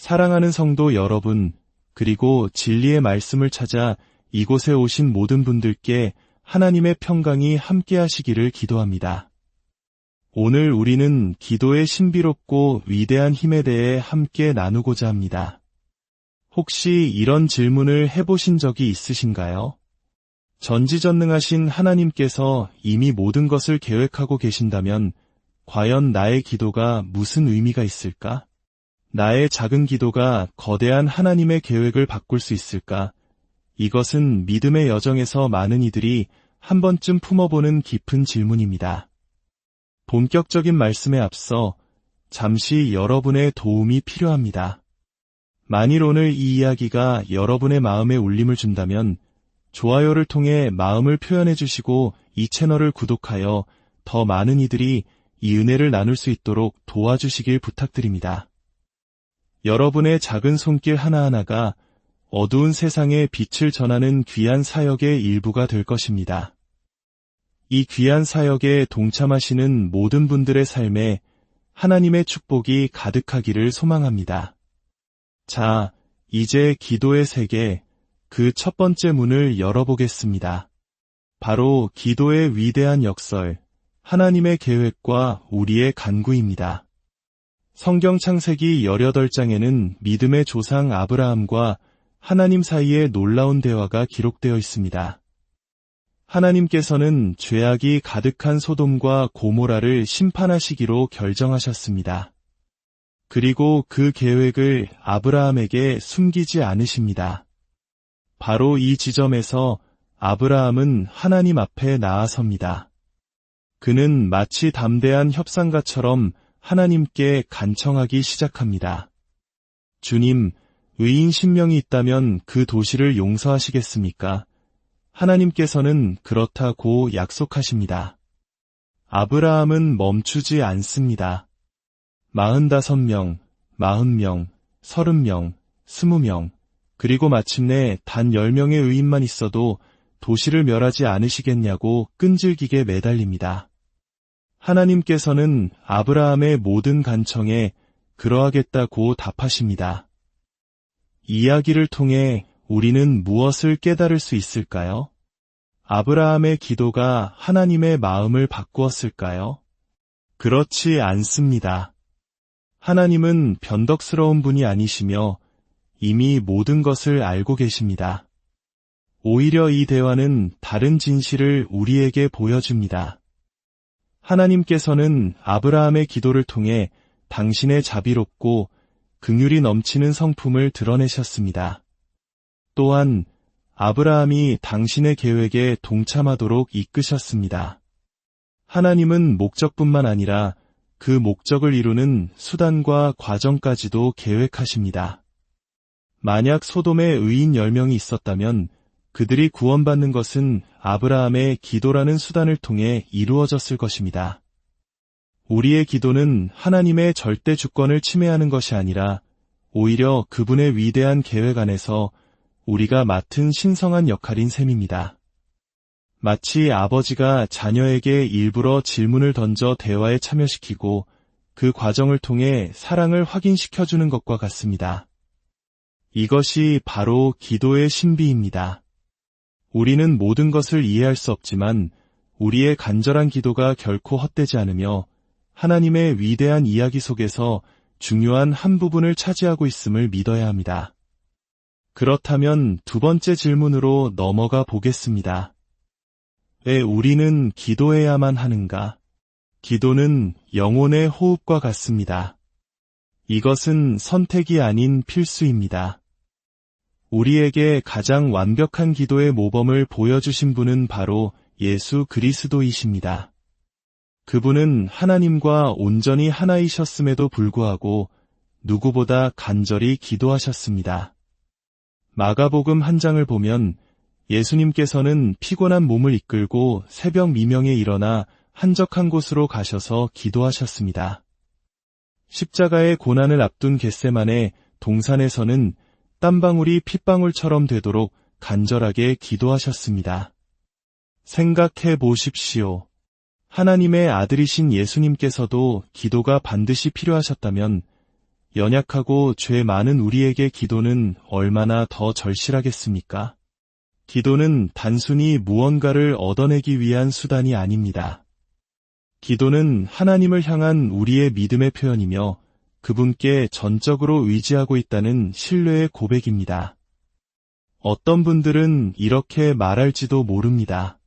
사랑하는 성도 여러분, 그리고 진리의 말씀을 찾아 이곳에 오신 모든 분들께 하나님의 평강이 함께하시기를 기도합니다. 오늘 우리는 기도의 신비롭고 위대한 힘에 대해 함께 나누고자 합니다. 혹시 이런 질문을 해보신 적이 있으신가요? 전지전능하신 하나님께서 이미 모든 것을 계획하고 계신다면 과연 나의 기도가 무슨 의미가 있을까? 나의 작은 기도가 거대한 하나님의 계획을 바꿀 수 있을까? 이것은 믿음의 여정에서 많은 이들이 한 번쯤 품어보는 깊은 질문입니다. 본격적인 말씀에 앞서 잠시 여러분의 도움이 필요합니다. 만일 오늘 이 이야기가 여러분의 마음에 울림을 준다면 좋아요를 통해 마음을 표현해 주시고 이 채널을 구독하여 더 많은 이들이 이 은혜를 나눌 수 있도록 도와주시길 부탁드립니다. 여러분의 작은 손길 하나하나가 어두운 세상에 빛을 전하는 귀한 사역의 일부가 될 것입니다. 이 귀한 사역에 동참하시는 모든 분들의 삶에 하나님의 축복이 가득하기를 소망합니다. 자, 이제 기도의 세계, 그 첫 번째 문을 열어보겠습니다. 바로 기도의 위대한 역설, 하나님의 계획과 우리의 간구입니다. 성경 창세기 18장에는 믿음의 조상 아브라함과 하나님 사이의 놀라운 대화가 기록되어 있습니다. 하나님께서는 죄악이 가득한 소돔과 고모라를 심판하시기로 결정하셨습니다. 그리고 그 계획을 아브라함에게 숨기지 않으십니다. 바로 이 지점에서 아브라함은 하나님 앞에 나아섭니다. 그는 마치 담대한 협상가처럼 하나님께 간청하기 시작합니다. 주님, 의인 10명이 있다면 그 도시를 용서하시겠습니까? 하나님께서는 그렇다고 약속하십니다. 아브라함은 멈추지 않습니다. 45명, 40명, 30명, 20명, 그리고 마침내 단 10명의 의인만 있어도 도시를 멸하지 않으시겠냐고 끈질기게 매달립니다. 하나님께서는 아브라함의 모든 간청에 그러하겠다고 답하십니다. 이야기를 통해 우리는 무엇을 깨달을 수 있을까요? 아브라함의 기도가 하나님의 마음을 바꾸었을까요? 그렇지 않습니다. 하나님은 변덕스러운 분이 아니시며 이미 모든 것을 알고 계십니다. 오히려 이 대화는 다른 진실을 우리에게 보여줍니다. 하나님께서는 아브라함의 기도를 통해 당신의 자비롭고 긍휼이 넘치는 성품을 드러내셨습니다. 또한 아브라함이 당신의 계획에 동참하도록 이끄셨습니다. 하나님은 목적뿐만 아니라 그 목적을 이루는 수단과 과정까지도 계획하십니다. 만약 소돔에 의인 10명이 있었다면 그들이 구원받는 것은 아브라함의 기도라는 수단을 통해 이루어졌을 것입니다. 우리의 기도는 하나님의 절대 주권을 침해하는 것이 아니라 오히려 그분의 위대한 계획 안에서 우리가 맡은 신성한 역할인 셈입니다. 마치 아버지가 자녀에게 일부러 질문을 던져 대화에 참여시키고 그 과정을 통해 사랑을 확인시켜주는 것과 같습니다. 이것이 바로 기도의 신비입니다. 우리는 모든 것을 이해할 수 없지만 우리의 간절한 기도가 결코 헛되지 않으며 하나님의 위대한 이야기 속에서 중요한 한 부분을 차지하고 있음을 믿어야 합니다. 그렇다면 두 번째 질문으로 넘어가 보겠습니다. 왜 우리는 기도해야만 하는가? 기도는 영혼의 호흡과 같습니다. 이것은 선택이 아닌 필수입니다. 우리에게 가장 완벽한 기도의 모범을 보여주신 분은 바로 예수 그리스도이십니다. 그분은 하나님과 온전히 하나이셨음에도 불구하고 누구보다 간절히 기도하셨습니다. 마가복음 1장을 보면 예수님께서는 피곤한 몸을 이끌고 새벽 미명에 일어나 한적한 곳으로 가셔서 기도하셨습니다. 십자가의 고난을 앞둔 겟세마네 동산에서는 땀방울이 핏방울처럼 되도록 간절하게 기도하셨습니다. 생각해 보십시오. 하나님의 아들이신 예수님께서도 기도가 반드시 필요하셨다면 연약하고 죄 많은 우리에게 기도는 얼마나 더 절실하겠습니까? 기도는 단순히 무언가를 얻어내기 위한 수단이 아닙니다. 기도는 하나님을 향한 우리의 믿음의 표현이며 그분께 전적으로 의지하고 있다는 신뢰의 고백입니다. 어떤 분들은 이렇게 말할지도 모릅니다.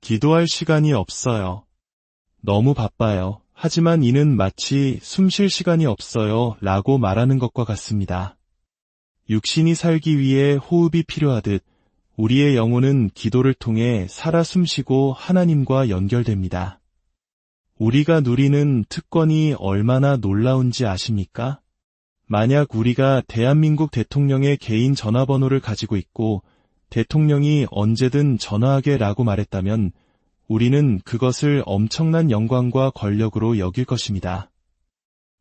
기도할 시간이 없어요. 너무 바빠요. 하지만 이는 마치 숨 쉴 시간이 없어요 라고 말하는 것과 같습니다. 육신이 살기 위해 호흡이 필요하듯 우리의 영혼은 기도를 통해 살아 숨쉬고 하나님과 연결됩니다. 우리가 누리는 특권이 얼마나 놀라운지 아십니까? 만약 우리가 대한민국 대통령의 개인 전화번호를 가지고 있고 대통령이 언제든 전화하게 라고 말했다면 우리는 그것을 엄청난 영광과 권력으로 여길 것입니다.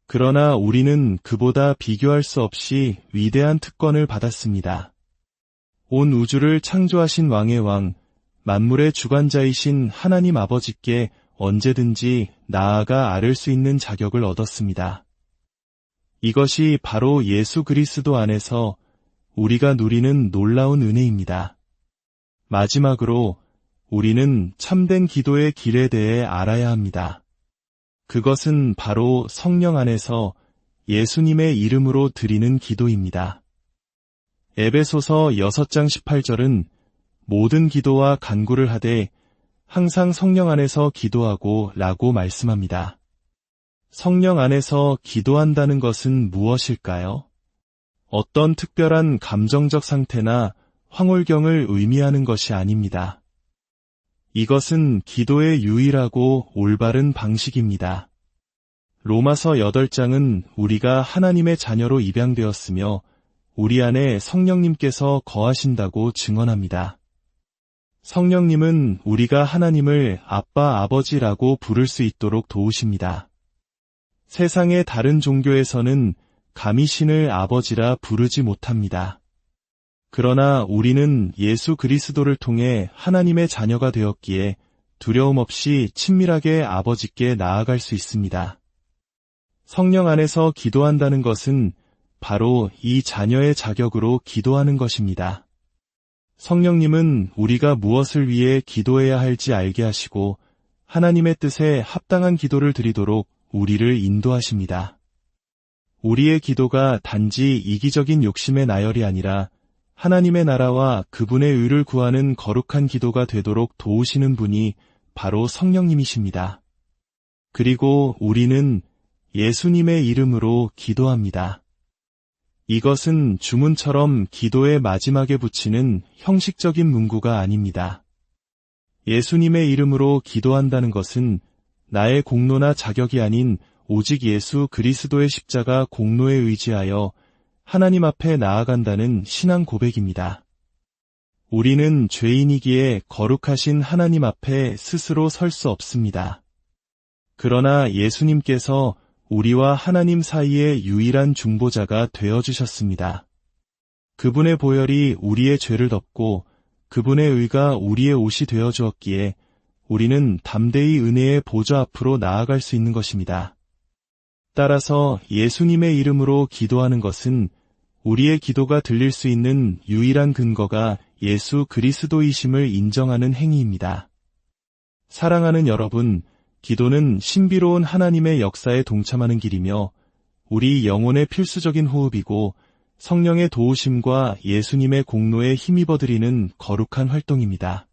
그러나 우리는 그보다 비교할 수 없이 위대한 특권을 받았습니다. 온 우주를 창조하신 왕의 왕, 만물의 주관자이신 하나님 아버지께 언제든지 나아가 아를 수 있는 자격을 얻었습니다. 이것이 바로 예수 그리스도 안에서 우리가 누리는 놀라운 은혜입니다. 마지막으로 우리는 참된 기도의 길에 대해 알아야 합니다. 그것은 바로 성령 안에서 예수님의 이름으로 드리는 기도입니다. 에베소서 6장 18절은 모든 기도와 간구를 하되 항상 성령 안에서 기도하고 라고 말씀합니다. 성령 안에서 기도한다는 것은 무엇일까요? 어떤 특별한 감정적 상태나 황홀경을 의미하는 것이 아닙니다. 이것은 기도의 유일하고 올바른 방식입니다. 로마서 8장은 우리가 하나님의 자녀로 입양되었으며 우리 안에 성령님께서 거하신다고 증언합니다. 성령님은 우리가 하나님을 아빠, 아버지라고 부를 수 있도록 도우십니다. 세상의 다른 종교에서는 감히 신을 아버지라 부르지 못합니다. 그러나 우리는 예수 그리스도를 통해 하나님의 자녀가 되었기에 두려움 없이 친밀하게 아버지께 나아갈 수 있습니다. 성령 안에서 기도한다는 것은 바로 이 자녀의 자격으로 기도하는 것입니다. 성령님은 우리가 무엇을 위해 기도해야 할지 알게 하시고 하나님의 뜻에 합당한 기도를 드리도록 우리를 인도하십니다. 우리의 기도가 단지 이기적인 욕심의 나열이 아니라 하나님의 나라와 그분의 의를 구하는 거룩한 기도가 되도록 도우시는 분이 바로 성령님이십니다. 그리고 우리는 예수님의 이름으로 기도합니다. 이것은 주문처럼 기도의 마지막에 붙이는 형식적인 문구가 아닙니다. 예수님의 이름으로 기도한다는 것은 나의 공로나 자격이 아닌 오직 예수 그리스도의 십자가 공로에 의지하여 하나님 앞에 나아간다는 신앙 고백입니다. 우리는 죄인이기에 거룩하신 하나님 앞에 스스로 설 수 없습니다. 그러나 예수님께서 우리와 하나님 사이의 유일한 중보자가 되어주셨습니다. 그분의 보혈이 우리의 죄를 덮고 그분의 의가 우리의 옷이 되어주었기에 우리는 담대히 은혜의 보좌 앞으로 나아갈 수 있는 것입니다. 따라서 예수님의 이름으로 기도하는 것은 우리의 기도가 들릴 수 있는 유일한 근거가 예수 그리스도이심을 인정하는 행위입니다. 사랑하는 여러분, 기도는 신비로운 하나님의 역사에 동참하는 길이며 우리 영혼의 필수적인 호흡이고 성령의 도우심과 예수님의 공로에 힘입어드리는 거룩한 활동입니다.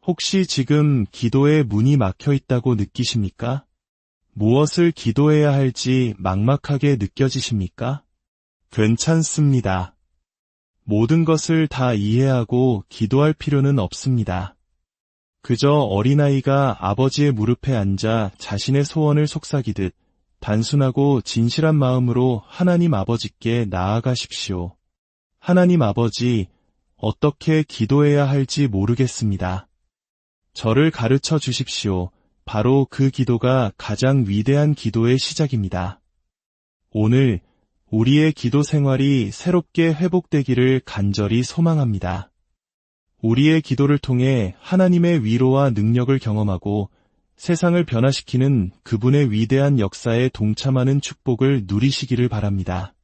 혹시 지금 기도의 문이 막혀 있다고 느끼십니까? 무엇을 기도해야 할지 막막하게 느껴지십니까? 괜찮습니다. 모든 것을 다 이해하고 기도할 필요는 없습니다. 그저 어린아이가 아버지의 무릎에 앉아 자신의 소원을 속삭이듯 단순하고 진실한 마음으로 하나님 아버지께 나아가십시오. 하나님 아버지, 어떻게 기도해야 할지 모르겠습니다. 저를 가르쳐 주십시오. 바로 그 기도가 가장 위대한 기도의 시작입니다. 오늘 우리의 기도 생활이 새롭게 회복되기를 간절히 소망합니다. 우리의 기도를 통해 하나님의 위로와 능력을 경험하고 세상을 변화시키는 그분의 위대한 역사에 동참하는 축복을 누리시기를 바랍니다.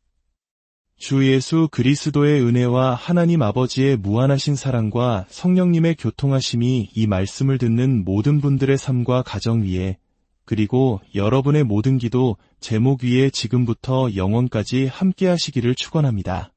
주 예수 그리스도의 은혜와 하나님 아버지의 무한하신 사랑과 성령님의 교통하심이 이 말씀을 듣는 모든 분들의 삶과 가정 위에, 그리고 여러분의 모든 기도, 제목 위에 지금부터 영원까지 함께 하시기를 축원합니다.